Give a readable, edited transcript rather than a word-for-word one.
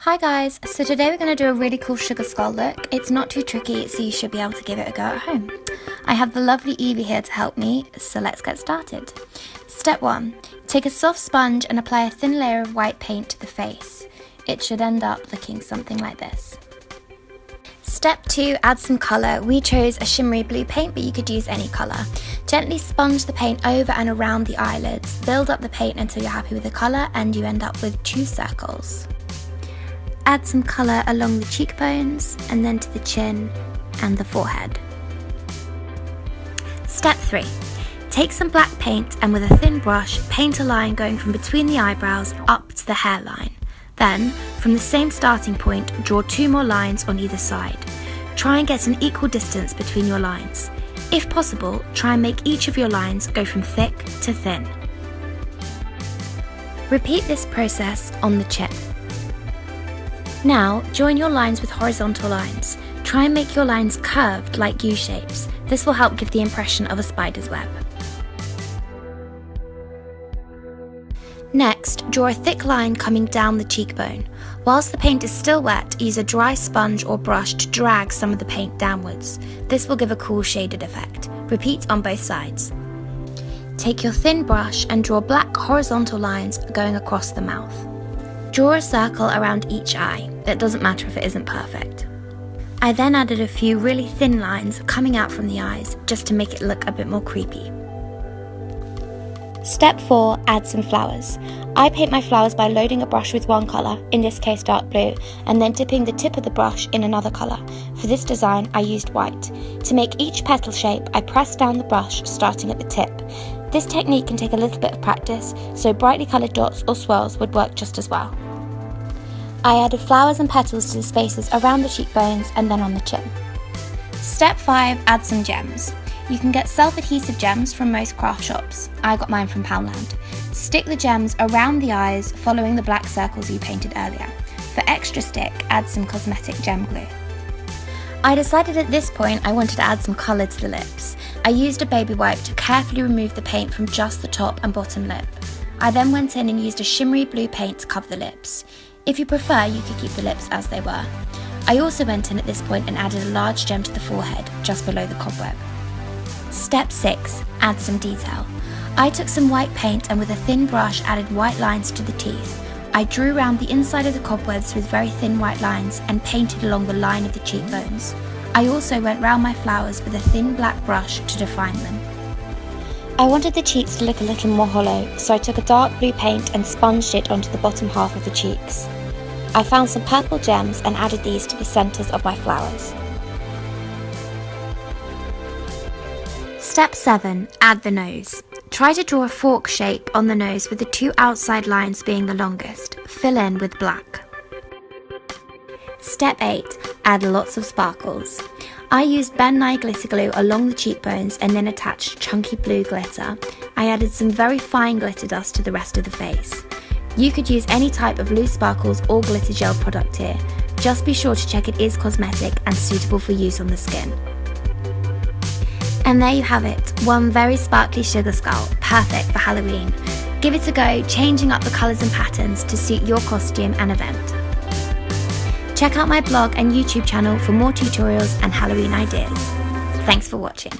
Hi guys, so today we're going to do a really cool sugar skull look. It's not too tricky, so you should be able to give it a go at home. I have the lovely Evie here to help me, so let's get started. Step 1. Take a soft sponge and apply a thin layer of white paint to the face. It should end up looking something like this. Step 2. Add some colour. We chose a shimmery blue paint, but you could use any colour. Gently sponge the paint over and around the eyelids. Build up the paint until you're happy with the colour and you end up with 2 circles. Add some colour along the cheekbones and then to the chin and the forehead. Step 3. Take some black paint and with a thin brush, paint a line going from between the eyebrows up to the hairline. Then, from the same starting point, draw 2 more lines on either side. Try and get an equal distance between your lines. If possible, try and make each of your lines go from thick to thin. Repeat this process on the chin. Now, join your lines with horizontal lines. Try and make your lines curved like U-shapes. This will help give the impression of a spider's web. Next, draw a thick line coming down the cheekbone. Whilst the paint is still wet, use a dry sponge or brush to drag some of the paint downwards. This will give a cool shaded effect. Repeat on both sides. Take your thin brush and draw black horizontal lines going across the mouth. Draw a circle around each eye. It doesn't matter if it isn't perfect. I then added a few really thin lines coming out from the eyes just to make it look a bit more creepy. Step 4. Add some flowers. I paint my flowers by loading a brush with one colour, in this case dark blue, and then dipping the tip of the brush in another colour. For this design I used white. To make each petal shape, I press down the brush starting at the tip. This technique can take a little bit of practice, so brightly coloured dots or swirls would work just as well. I added flowers and petals to the spaces around the cheekbones and then on the chin. Step 5. Add some gems. You can get self-adhesive gems from most craft shops. I got mine from Poundland. Stick the gems around the eyes following the black circles you painted earlier. For extra stick, add some Cosmetic gem glue. I decided at this point I wanted to add some colour to the lips. I used a baby wipe to carefully remove the paint from just the top and bottom lip. I then went in and used a shimmery blue paint to cover the lips. If you prefer, you could keep the lips as they were. I also went in at this point and added a large gem to the forehead, just below the cobweb. Step 6. Add some detail. I took some white paint and with a thin brush added white lines to the teeth. I drew around the inside of the cobwebs with very thin white lines and painted along the line of the cheekbones. I also went round my flowers with a thin black brush to define them. I wanted the cheeks to look a little more hollow, so I took a dark blue paint and sponged it onto the bottom half of the cheeks. I found some purple gems and added these to the centres of my flowers. Step 7. Add the nose. Try to draw a fork shape on the nose with the 2 outside lines being the longest. Fill in with black. Step 8. Add lots of sparkles. I used Nye Glitter Glue along the cheekbones and then attached chunky blue glitter. I added some very fine glitter dust to the rest of the face. You could use any type of loose sparkles or glitter gel product here. Just be sure to check it is cosmetic and suitable for use on the skin. And there you have it, one very sparkly sugar skull, perfect for Halloween. Give it a go, changing up the colours and patterns to suit your costume and event. Check out my blog and YouTube channel for more tutorials and Halloween ideas. Thanks for watching.